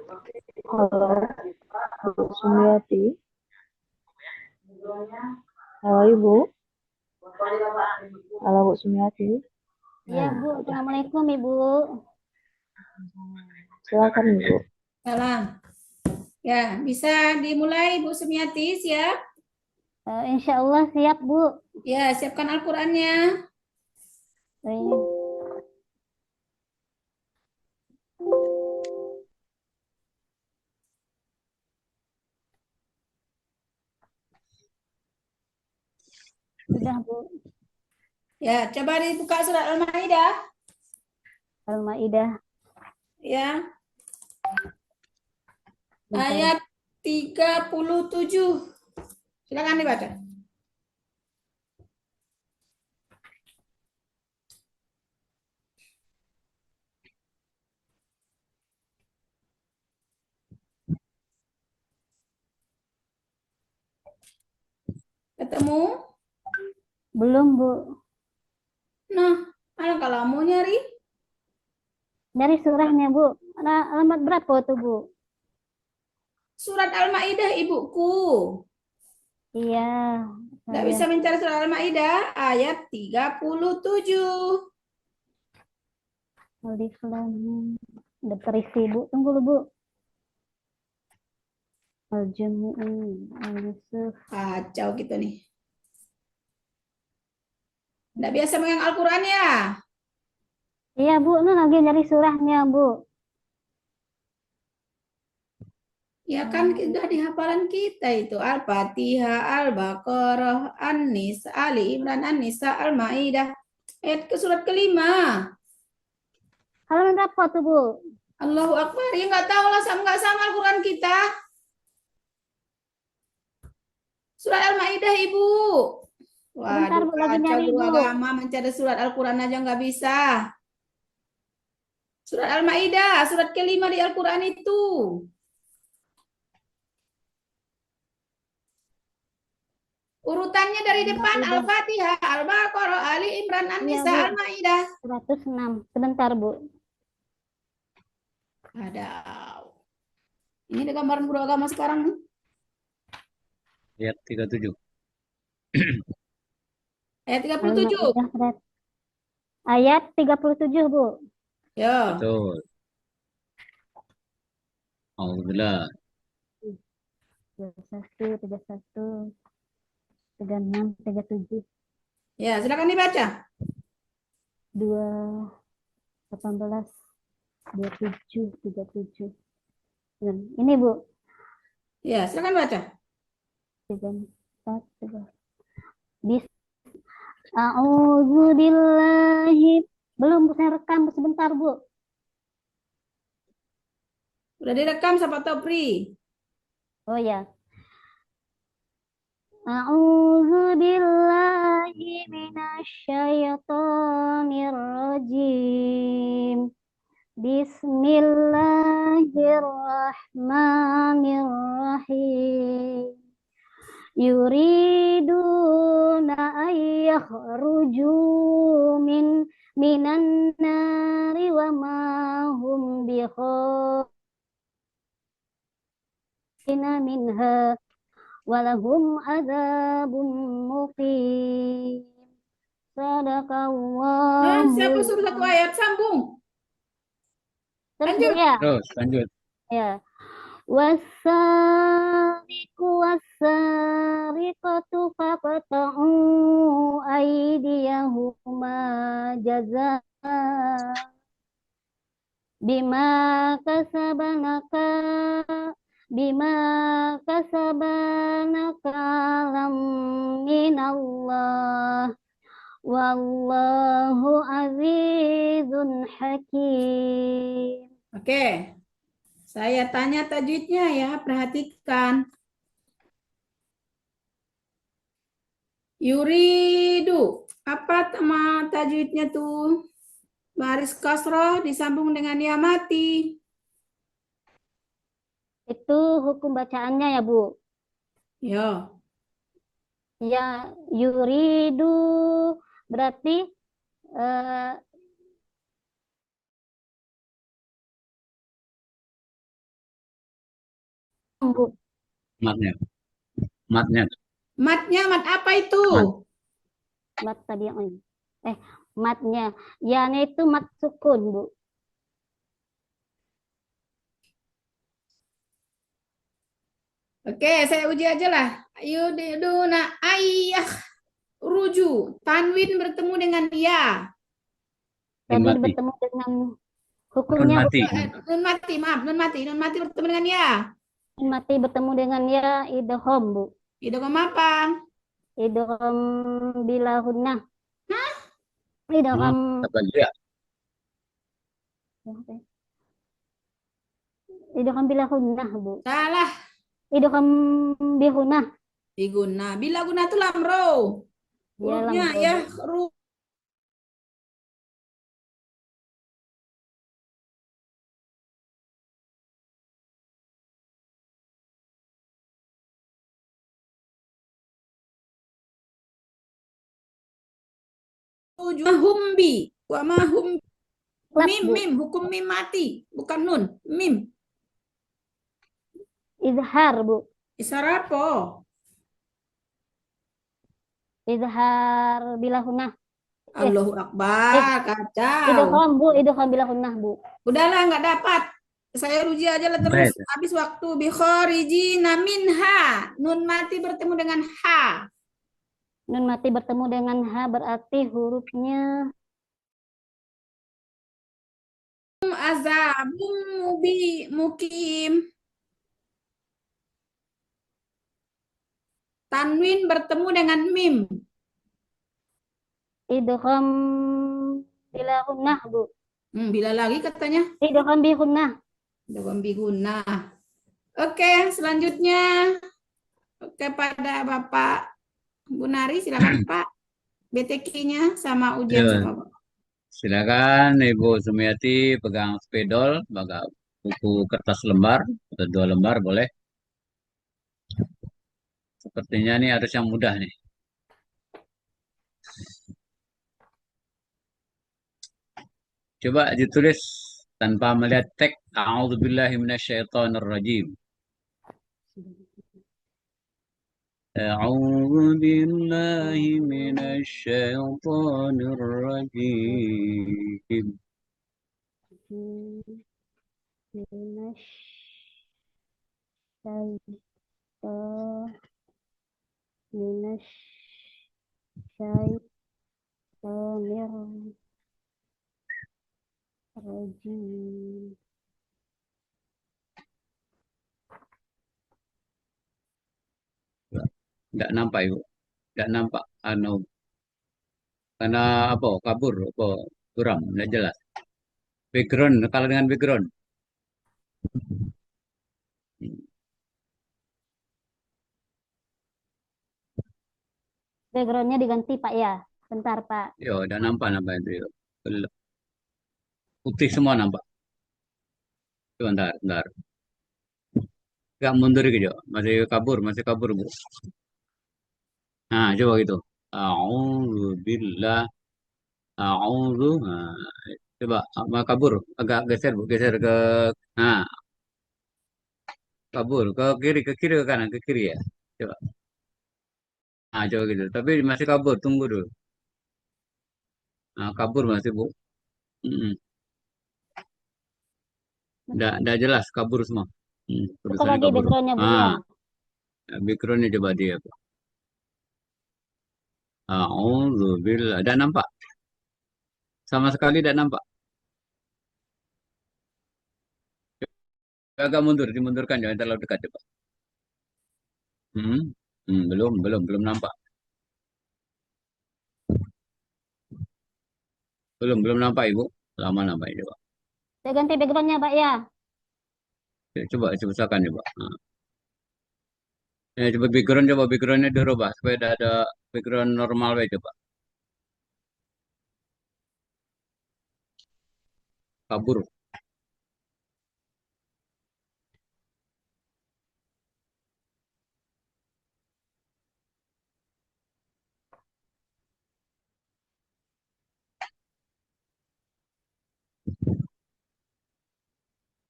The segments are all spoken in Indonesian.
Halo, Bu Sumiati. Halo Ibu. Halo Bu Sumiati. Iya, Bu. Assalamualaikum, Ibu. Silakan Ibu. Salam. Ya, bisa dimulai Bu Sumiati, siap? Insya Allah siap, Bu. Ya, siapkan Al-Qur'annya. Ini. Sudah, Bu. Ya, coba dibuka surat Al-Maidah. Al-Maidah. Ya, Bentar. ayat 37. Silakan dibaca. Ketemu? Belum, Bu. Nah, kalau kamu nyari Dari surahnya, Bu. Alamat berapa tuh, Bu? surat Al-Maidah, Ibuku. Iya. Nggak bisa mencari surat Al-Maidah, ayat 37. Alif Lam Mim. Udah terisi, Bu. Tunggu dulu, Bu. Al-Jumu'un. Al-Yusuf. Kacau gitu nih. Nggak biasa megang Al-Quran ya? Iya, Bu. Ini lagi nyari surahnya, Bu. Ya kan sudah di hafalan kita itu Al-Fatihah, Al-Baqarah, An-Nisa, Ali Imran, An-Nisa, Al-Maidah. Ayat ke surat kelima. Halaman berapa tuh, Bu? Allahu Akbar. Ya nggak tahu lah sama nggak sama Al-Quran kita. Surat Al-Maidah Ibu. Sebentar, Waduh Bu. Lagi kacau nyari, guru Bu. agama mencari surat Al-Quran aja nggak bisa. Surat Al-Maidah, surat kelima di Al-Quran itu. Urutannya dari depan Al-Maidah. Al-Fatihah, Al-Baqarah, Ali Imran, Iya, An-Nisa, Bu. Al-Maidah. 106. Sebentar, Bu. Ada. Ini ada gambaran guru agama sekarang nih. Ayat 37. Ayat 37. Al-Maidah ayat 37, Bu. Ya. Betul. Alhamdulillah. 31, 31, 36, 37, Ya, silakan dibaca. 2, 18, 27, 37. Ini, Bu. Ya, silakan baca. 34, 3. Bis A'udzubillahi. Belum, Bu. Saya rekam sebentar, Bu. Udah direkam sama Topri. Oh ya. A'udzubillahi minasyaitonir rajim. Bismillahirrahmanirrahim. Yuriduna ayyakhruju minan nari wa ma hum bikharijina minha walahum adzabun muqim. Nah, siapa Sadaqallahu. suruh satu ayat sambung? Terus, Bu, Lanjut. ya. Terus lanjut. Ya. Wasariqu wasariqatu faqta'u aydiyahuma jazaa bima kasabanaka bima kasabanaka lam minallah wallahu azizun hakim. Oke. Saya tanya tajwidnya ya, perhatikan. Yuridu. Apa nama tajwidnya tuh? Baris kasroh disambung dengan ya mati. Itu hukum bacaannya ya, Bu. Ya. Ya, yuridu berarti eh, Bu. Matnya. Matnya. Matnya mat apa itu? Mat. Mat tadi yang ini. Matnya. Ya-nya itu mat sukun, Bu. Oke, saya uji aja lah. Yuduna ayah ruju. Tanwin bertemu dengan ya. Tadi Mati. bertemu dengan Nun hukumnya, Bu. mati. Nun mati, maaf, nun mati. Nun mati bertemu dengan ya. Mati bertemu dengan ya idgham, Bu. Idgham apa? Idgham bila hunnah. Oh, Idgham apa dia? idgham bila hunnah, Bu. Salah. Idgham bihunnah. Diguna. Bila guna itu lamro. Ya Hurufnya lam, ya Bu. ru. Humbi. Wa mahum. Lap, Mim, Bu. mim. Hukum mim mati. Bukan nun. Mim. Izhar, Bu. Isarapo. Izhar bila hunnah. Allahu Akbar. Kacau. Idgham, Bu. Idgham bila hunnah, Bu. Udahlah, nggak dapat. Saya uji aja lah terus. Baik. Habis waktu. Bikhorijina minha. Nun mati bertemu dengan ha. Nun mati bertemu dengan ha berarti hurufnya Azabum mukim. Tanwin bertemu dengan mim. idgham bila hunnah, Bu. Bila lagi katanya? Idgham bi hunnah. Dalam biguna. Oke, selanjutnya kepada Bapak Bu Nari, silakan Pak. BTK-nya sama ujian Ya. sama Bapak. Silakan Ibu Sumiati pegang spidol, baga buku kertas lembar atau 2 lembar boleh. Sepertinya ini harus yang mudah nih. Coba ditulis tanpa melihat teks. A'udzubillahi minasyaitonirrajim. A'udzu billahi minasyaitonir rajim. Minas syaiton minas syaitonir rajim. Enggak nampak Ibu. Enggak nampak anu karena apa? Kabur apa? Suram, enggak jelas. Background, kalau dengan background. Backgroundnya diganti, Pak, ya. Bentar, Pak. Yo, udah nampak itu. Yo. Putih semua nampak. Sebentar, bentar. Enggak mundur gitu. Masih kabur, Bu. Nah, coba gitu. A'udzubillah. A'udzu. Nah, coba kabur. Agak geser, Bu. Geser ke nah, kabur ke kiri ke kanan, ke kiri ya. Coba. Nah, coba gitu. Tapi masih kabur, tunggu dulu. Nah, kabur masih, Bu. Mm-mm. Nggak jelas, kabur semua. Buka Tulisannya lagi kabur. backgroundnya, Bu, ya. Ah, backgroundnya coba dia. A'udzubillah. Tidak nampak. Sama sekali tidak nampak. Agak mundur, dimundurkan. Jangan terlalu dekat, coba. Hmm, belum nampak. Belum nampak, Ibu. Lama nampak, coba. Saya ganti backgroundnya, Pak, ya. Coba usahakan, coba. Nah. Ya, coba backgroundnya dirubah supaya ada background normal, coba. Kabur.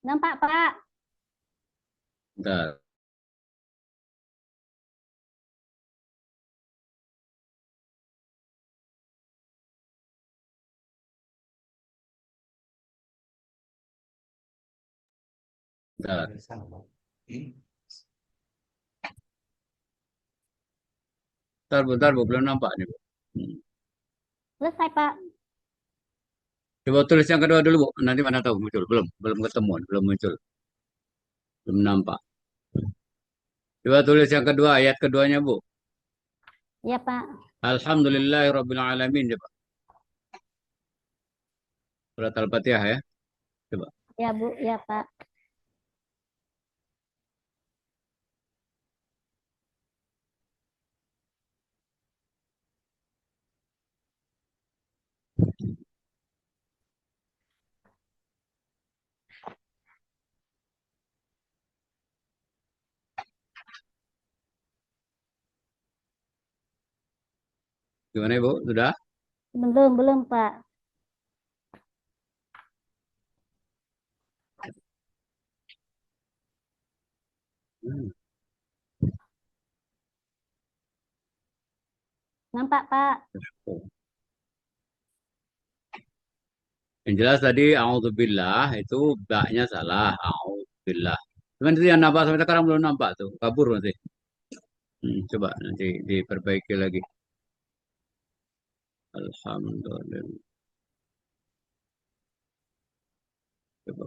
Nampak, Pak? Bentar. Bentar. Bentar, Bu. Belum nampak nih, Bu. Selesai, Pak. Coba tulis yang kedua dulu, Bu. Nanti mana tahu muncul. Belum ketemu, belum muncul. Belum nampak. Coba tulis yang kedua, ayat keduanya, Bu. Ya, Pak. Alhamdulillahirrabbilalamin. Coba. Surat Al-Fatihah ya. Coba. Ya, Bu. Ya, Pak. Gimana, Bu? Sudah? Belum, Pak. Hmm. Nampak, Pak. Yang jelas tadi a'udzubillah itu baknya salah. A'udzubillah. Cuman itu yang nampak sampai sekarang belum nampak tuh. Kabur masih. Coba nanti diperbaiki lagi. Alhamdulillah. Coba.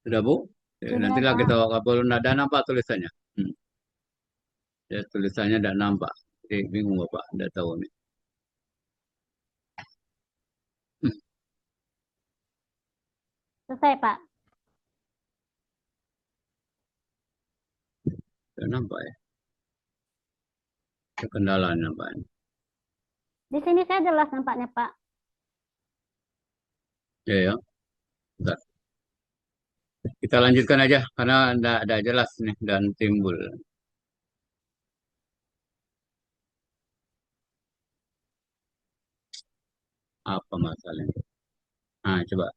Sudah, Bu? Ya, Sudah, nantilah Pak. kita kalau nada nampak tulisannya. Ya, tulisannya tidak nampak. Jadi bingung Bapak, tidak tahu nih. Hmm, Selesai, Pak. tidak nampak ya. Ada kendala nampaknya. Di sini saya jelas nampaknya, Pak. Ya, ya. Bentar. Kita lanjutkan aja karena tidak ada jelas nih dan timbul. Apa masalahnya? Nah, coba.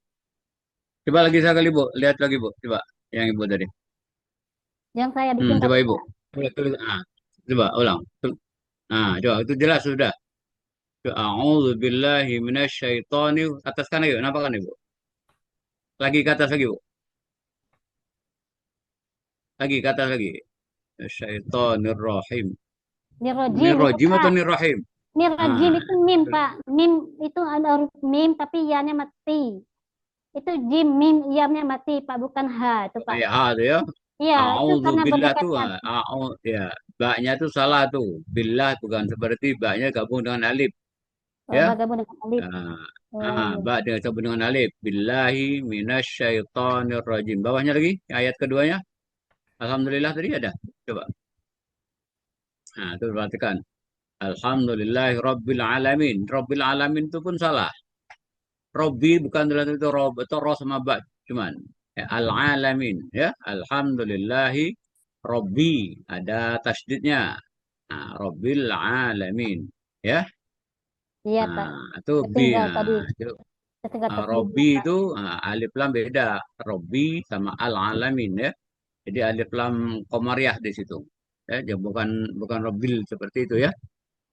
Coba lagi sekali, Bu. Lihat lagi, Bu. Coba yang Ibu tadi. Yang saya bikin Coba tadi, Ibu. Pak. Coba ulang. Coba itu jelas sudah. A'udzu billahi minasyaitonir atas kan yuk, nampak kan Ibu? Lagi ke atas lagi, Bu. Lagi ke atas lagi. Syaitonir rahim. Nirojim itu, Nirrajim atau Pak. nirrahim? Nirojim Ah, itu mim, Pak. Mim itu ada huruf mim, tapi ya-nya mati. Itu jim, mim, ya-nya mati, Pak. Bukan ha, itu, Pak. ya itu ya. Iya, itu A'udzu karena billah tuh, berdekatnya. ya. Baknya tuh salah tuh. Billah bukan seperti baknya gabung dengan alif, Oh, ya. bergabung dengan alif. Ah, Oh, iya. Bak dengan gabung dengan alif. Billahi minasyaitonir rajim. Bawahnya lagi ayat keduanya. Alhamdulillah tadi ada. Coba. Nah, itu perhatikan. Alhamdulillahi Rabbil Alamin. Rabbil Alamin itu pun salah. Robbi bukan dalam itu rob atau ro sama ba cuman ya, al-alamin ya. Alhamdulillahi Robbi ada tasdidnya. Nah, Robbil Alamin ya. Iya, Pak. Nah, itu bi. Ketinggal tadi. Itu, Ketinggal Robbi tasbihnya, Pak. itu alif lam beda. Robbi sama al-alamin ya. Jadi alif lam komariah di situ. Ya, dia bukan Robbil seperti itu ya.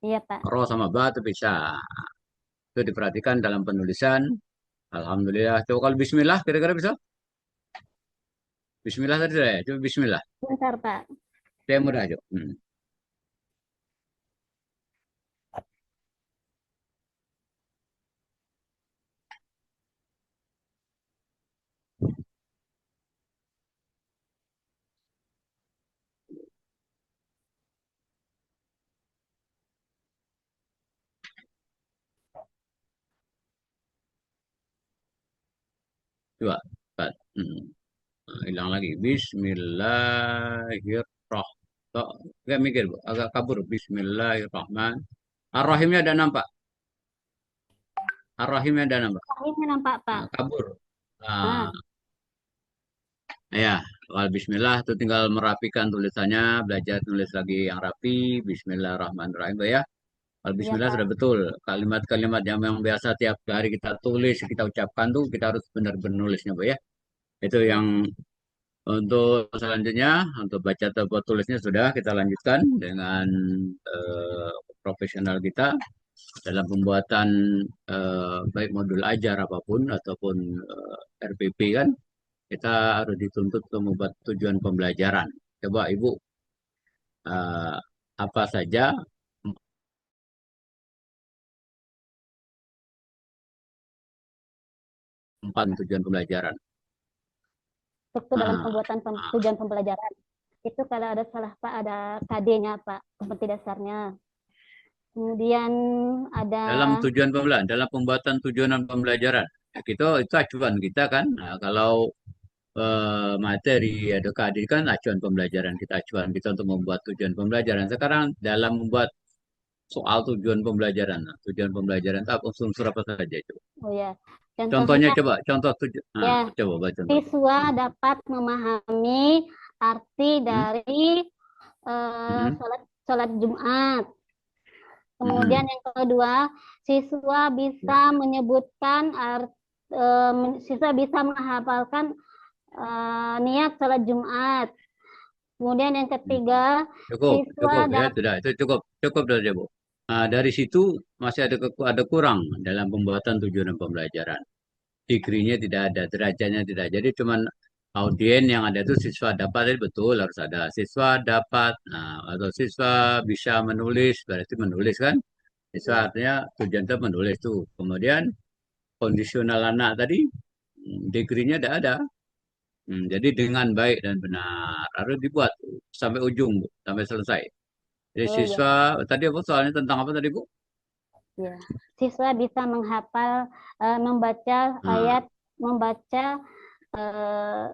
Iya, Pak. Ro sama ba itu bisa. Itu diperhatikan dalam penulisan. Alhamdulillah. Coba kalau Bismillah kira-kira bisa? Bismillah tadi saya. Coba Bismillah. Bentar, Pak. Saya mudah aja. Coba. Empat. Nah, hilang lagi. Bismillahirrahmanirrahim. Agak mikir, Bu. Agak kabur. Bismillahirrahmanirrahim. Ar-Rahimnya ada nampak. Ar-Rahimnya ada nampak. Ini nampak, Pak. Nah, kabur. Ah, Nah, ya. Kalau Bismillah itu tinggal merapikan tulisannya. Belajar tulis lagi yang rapi. Bismillahirrahmanirrahim. Ya. Kalau iya, Bismillah Pak. sudah betul. Kalimat-kalimat yang biasa tiap hari kita tulis, kita ucapkan tuh kita harus benar-benar nulisnya, Bu ya. Itu Iya. yang untuk selanjutnya, untuk baca atau tulisnya sudah kita lanjutkan dengan profesional kita. dalam pembuatan baik modul ajar apapun ataupun RPP kan, kita harus dituntut untuk membuat tujuan pembelajaran. Coba Ibu, apa saja 4 tujuan pembelajaran? Struktur dalam Ah, pembuatan tujuan pembelajaran. Itu kalau ada salah Pak, ada KD-nya Pak, seperti dasarnya. Kemudian dalam ada tujuan pembelajaran, dalam pembuatan tujuan pembelajaran, ya, kita itu acuan kita kan. Nah, kalau materi ada KD kan acuan pembelajaran kita, acuan kita untuk membuat tujuan pembelajaran. Sekarang dalam membuat soal tujuan pembelajaran, nah, tujuan pembelajaran itu apa, unsur apa saja itu? oh ya, Contohnya contohnya coba, contoh tujuan. ya, Coba baca contohnya. siswa dapat memahami arti Hmm, dari hmm, sholat Jumat. Kemudian hmm. yang kedua, siswa bisa menyebutkan siswa bisa menghafalkan niat sholat Jumat. Kemudian yang ketiga, Cukup, siswa cukup ya, dapat sudah itu cukup, cukup saja Bu. Nah, dari situ masih ada kurang dalam pembuatan tujuan pembelajaran. Degree-nya tidak ada, derajatnya tidak. Jadi cuman audien yang ada itu siswa dapat, itu betul harus ada. Siswa dapat, nah, atau siswa bisa menulis, berarti menulis kan? Siswa artinya tujuan itu menulis tuh. Kemudian kondisional anak tadi, degree-nya tidak ada. Jadi dengan baik dan benar harus dibuat sampai ujung, Bu, sampai selesai. Jadi oh ya, siswa tadi apa soalnya tentang apa tadi Bu? ya. Siswa bisa menghafal, membaca Nah, ayat, membaca eh,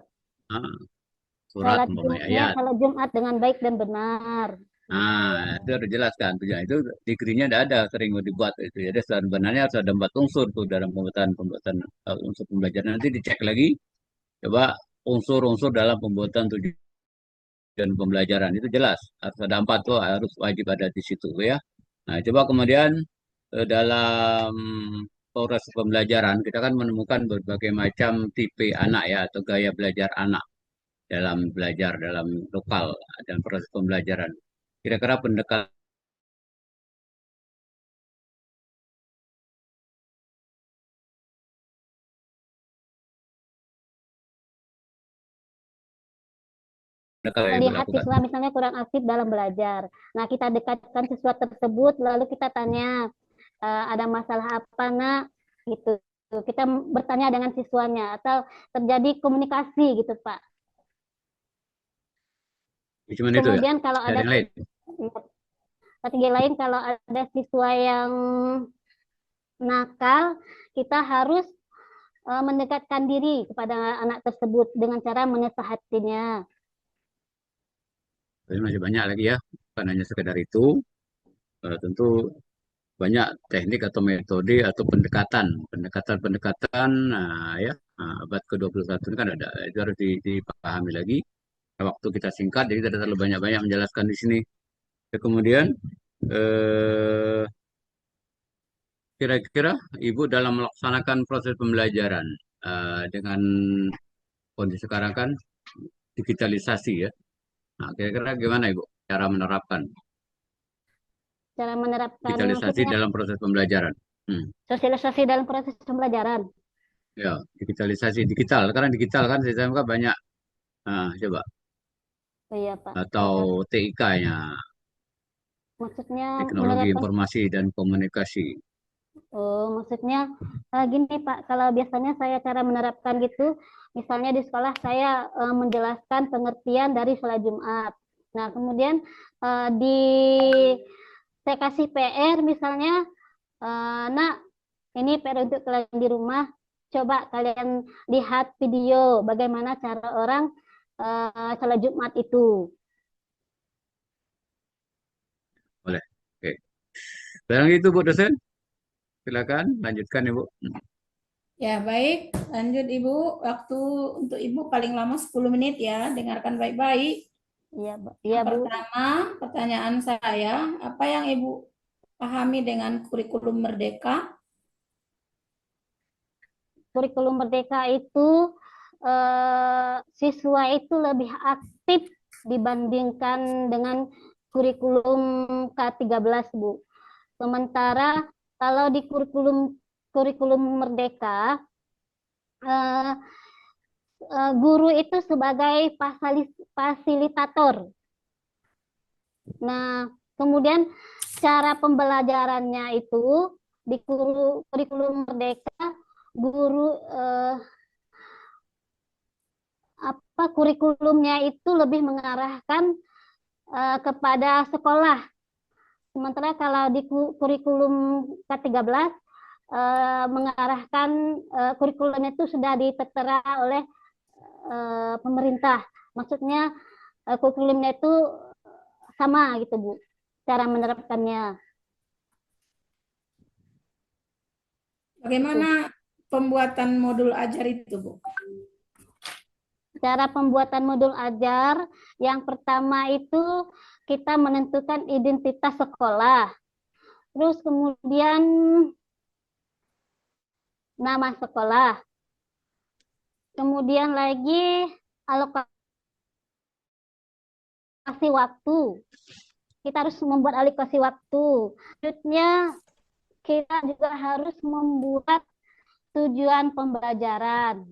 nah, surat umpamanya ayat. Sholat Jumat dengan baik dan benar. Nah, itu harus dijelaskan. Tujuan itu degree-nya tidak ada, sering dibuat itu. Jadi sebenarnya harus ada 4 unsur tuh dalam pembuatan unsur pembelajaran. Nanti dicek lagi, coba unsur-unsur dalam pembuatan tujuan pembelajaran itu jelas. Harus ada 4 tuh, harus wajib ada di situ ya. Nah, coba kemudian dalam proses pembelajaran kita kan menemukan berbagai macam tipe anak ya atau gaya belajar anak dalam belajar dalam lokal dan proses pembelajaran. Kira-kira pendekatan yang Ibu Melihat lakukan. siswa misalnya kurang aktif dalam belajar. Nah, kita dekatkan siswa tersebut, lalu kita tanya, ada masalah apa, nak? Gitu. Kita bertanya dengan siswanya, atau terjadi komunikasi gitu, Pak. Cuma itu ya, Kemudian kalau dari ada yang lain. strategi lain, kalau ada siswa yang nakal, kita harus mendekatkan diri kepada anak tersebut dengan cara menasehatinya. Tapi masih banyak lagi ya, bukan hanya sekedar itu. Tentu banyak teknik atau metode atau pendekatan, nah ya, abad ke-21 ini kan ada, itu harus dipahami lagi. Waktu kita singkat, jadi tidak terlalu banyak-banyak menjelaskan di sini. Kemudian, eh, kira-kira Ibu dalam melaksanakan proses pembelajaran dengan kondisi sekarang kan digitalisasi ya. Nah, kira-kira gimana Ibu cara menerapkan Cara menerapkan digitalisasi maksudnya dalam proses pembelajaran? Hmm. sosialisasi dalam proses pembelajaran. Ya, digitalisasi digital. Karena digital kan sistem kan banyak. Nah, coba Oh iya, Pak. atau TIK-nya, Maksudnya teknologi menerapkan, informasi dan komunikasi. maksudnya gini Pak, kalau biasanya saya cara menerapkan gitu, misalnya di sekolah saya menjelaskan pengertian dari sholat Jumat. Nah, kemudian di saya kasih PR misalnya, nak, ini PR untuk kalian di rumah, coba kalian lihat video bagaimana cara orang sholat Jumat itu. Boleh. Oke. Barang itu Bu dosen, silakan lanjutkan Ibu. Ya, baik. Lanjut Ibu. Waktu untuk Ibu paling lama 10 menit ya. Dengarkan baik-baik. Iya, iya Bu. Pertama, pertanyaan saya, apa yang Ibu pahami dengan kurikulum Merdeka? Kurikulum Merdeka itu siswa itu lebih aktif dibandingkan dengan kurikulum K13, Bu. Sementara kalau di kurikulum Merdeka, eh, guru itu sebagai fasilitator. Nah, kemudian cara pembelajarannya itu di kurikulum Merdeka, guru kurikulumnya itu lebih mengarahkan kepada sekolah. Sementara kalau di kurikulum K13 mengarahkan kurikulumnya itu sudah ditertera oleh pemerintah. Maksudnya kurikulumnya itu sama gitu, Bu, cara menerapkannya. Bagaimana pembuatan modul ajar itu, Bu? Cara pembuatan modul ajar, yang pertama itu kita menentukan identitas sekolah. Terus kemudian nama sekolah. Kemudian lagi alokasi waktu. Kita harus membuat alokasi waktu. Selanjutnya kita juga harus membuat tujuan pembelajaran.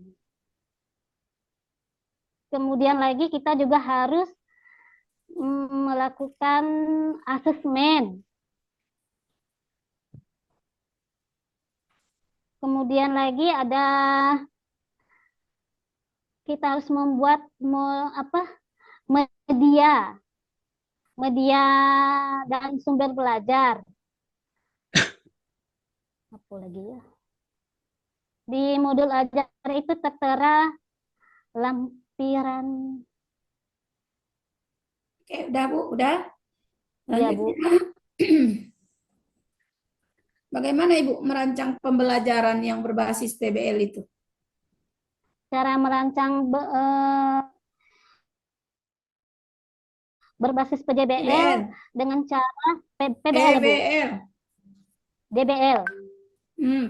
Kemudian lagi kita juga harus melakukan asesmen. Kemudian lagi ada kita harus membuat media dan sumber belajar. Apa lagi ya? Di modul ajar itu tertera lampiran. Oke, udah Bu, udah. Iya, Bu. Bagaimana Ibu merancang pembelajaran yang berbasis PBL itu? Cara merancang berbasis PJBL dengan cara PBL, Bu. DBL.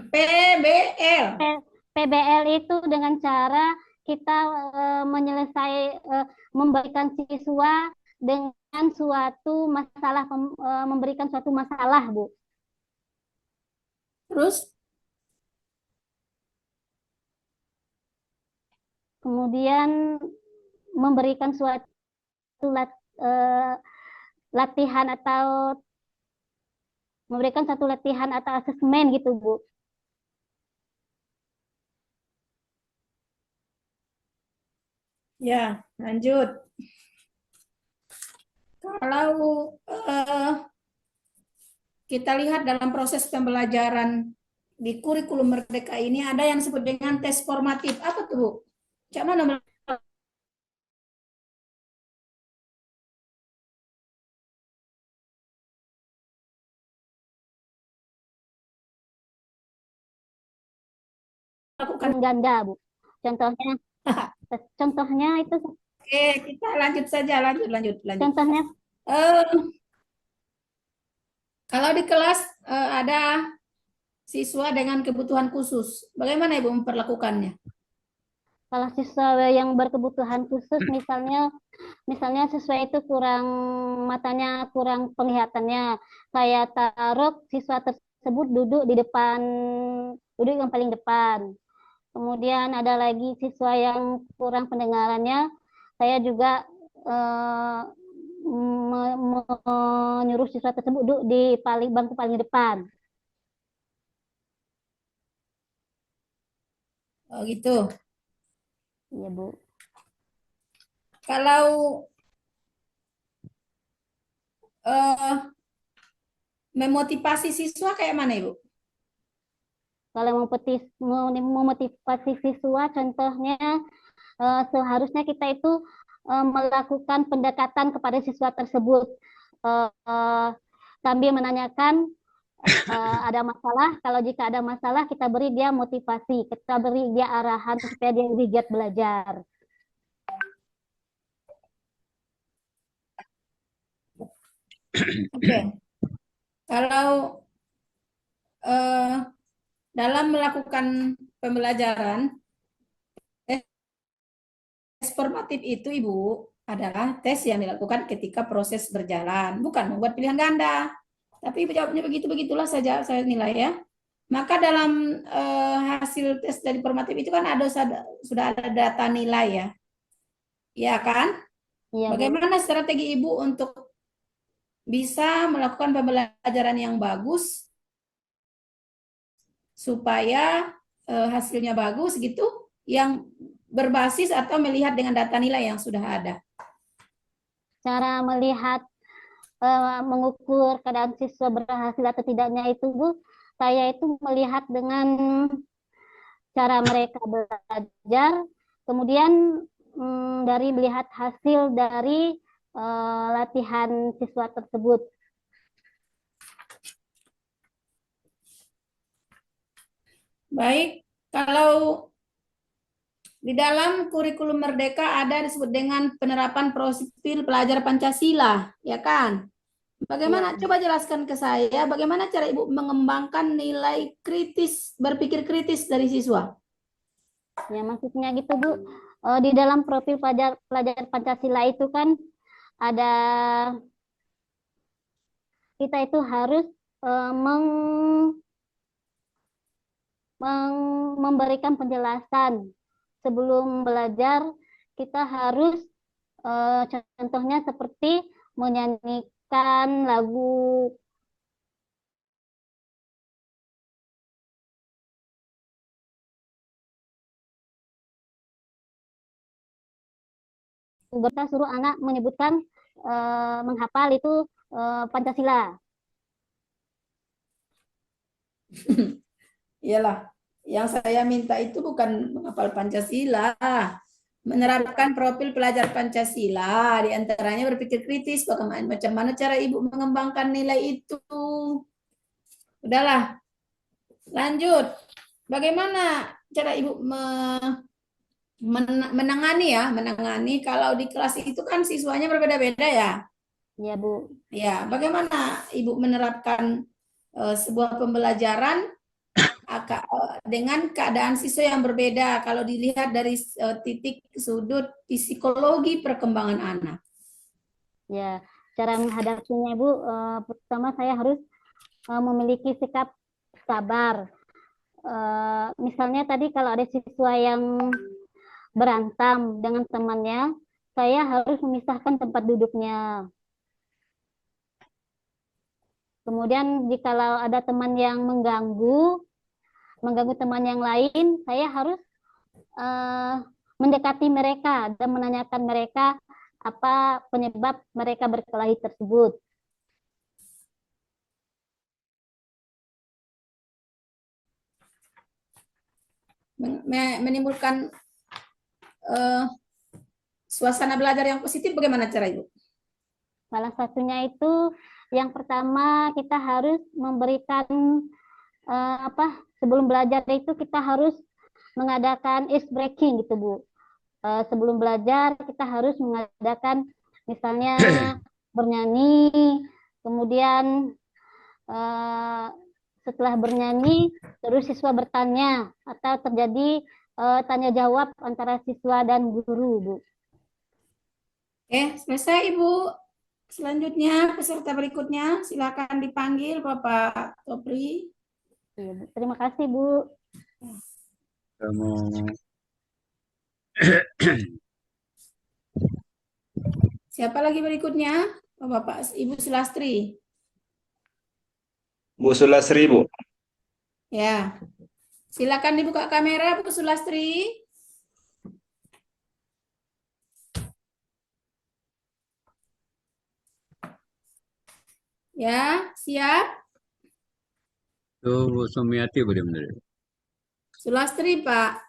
PBL. PBL itu dengan cara kita memberikan siswa dengan suatu masalah, memberikan suatu masalah, Bu. Terus? Kemudian memberikan suatu latihan atau memberikan satu latihan atau asesmen gitu, Bu. Ya, lanjut. Kalau kita lihat dalam proses pembelajaran di kurikulum Merdeka ini ada yang disebut dengan tes formatif. Apa tuh, Bu? Cak mana melakukan ganda, Bu. Contohnya itu. Oke, kita lanjut saja, lanjut. Contohnya kalau di kelas ada siswa dengan kebutuhan khusus, bagaimana Ibu memperlakukannya? kalau siswa yang berkebutuhan khusus, misalnya siswa itu matanya kurang penglihatannya, saya taruh siswa tersebut duduk yang paling depan. Kemudian ada lagi siswa yang kurang pendengarannya, saya juga menyuruh siswa tersebut duduk di bangku paling depan. Oh gitu. Iya, Bu. Kalau memotivasi siswa kayak mana, Ibu? Kalau memotivasi siswa, contohnya seharusnya kita itu melakukan pendekatan kepada siswa tersebut sambil menanyakan ada masalah. Kalau jika ada masalah, kita beri dia motivasi, kita beri dia arahan supaya dia lebih giat belajar. Oke. Kalau dalam melakukan pembelajaran, tes formatif itu, Ibu, adalah tes yang dilakukan ketika proses berjalan, bukan membuat pilihan ganda. Tapi jawabnya begitu-begitulah saja saya nilai ya. Maka dalam hasil tes dari formatif itu kan sudah ada data nilai ya. Ya kan? Iya, Bu. Bagaimana strategi Ibu untuk bisa melakukan pembelajaran yang bagus supaya hasilnya bagus gitu, yang berbasis atau melihat dengan data nilai yang sudah ada. Cara melihat mengukur keadaan siswa berhasil atau tidaknya itu, Bu, saya itu melihat dengan cara mereka belajar, kemudian dari melihat hasil dari latihan siswa tersebut. Baik, kalau di dalam kurikulum Merdeka ada disebut dengan penerapan profil pelajar Pancasila, ya kan? Bagaimana? Ya. Coba jelaskan ke saya, bagaimana cara Ibu mengembangkan nilai kritis, berpikir kritis dari siswa? Ya, maksudnya gitu, Bu. Di dalam profil pelajar Pancasila itu kan ada, kita itu harus memberikan penjelasan sebelum belajar. Kita harus contohnya seperti menyanyikan lagu kita suruh anak menyebutkan menghafal itu Pancasila. Iyalah, yang saya minta itu bukan menghafal Pancasila, menerapkan profil pelajar Pancasila, diantaranya berpikir kritis, macam mana cara Ibu mengembangkan nilai itu. Udahlah, lanjut. Bagaimana cara Ibu menangani kalau di kelas itu kan siswanya berbeda-beda ya. Ya, Bu. Ya, bagaimana Ibu menerapkan sebuah pembelajaran dengan keadaan siswa yang berbeda kalau dilihat dari titik sudut psikologi perkembangan anak? Ya, cara menghadapinya, Bu, pertama saya harus memiliki sikap sabar. Misalnya tadi kalau ada siswa yang berantem dengan temannya, saya harus memisahkan tempat duduknya. Kemudian jikalau ada teman yang mengganggu teman yang lain, saya harus mendekati mereka dan menanyakan mereka apa penyebab mereka berkelahi tersebut. Menimbulkan suasana belajar yang positif, bagaimana cara Ibu? Salah satunya itu yang pertama kita harus memberikan sebelum belajar itu kita harus mengadakan ice breaking gitu, Bu. Sebelum belajar kita harus mengadakan misalnya bernyanyi, kemudian setelah bernyanyi terus siswa bertanya atau terjadi tanya jawab antara siswa dan guru, Bu. Oke, selesai Ibu. Selanjutnya peserta berikutnya silakan dipanggil Bapak Topri. Iya, Bu. Terima kasih, Bu. Kamu Siapa lagi berikutnya? Bapak Ibu Sulastri. Bu Sulastri, Bu. Ya. Silakan dibuka kamera Bu Sulastri. Ya, siap. tuh Bu Sumiati benar-benar. Sulastri, Pak.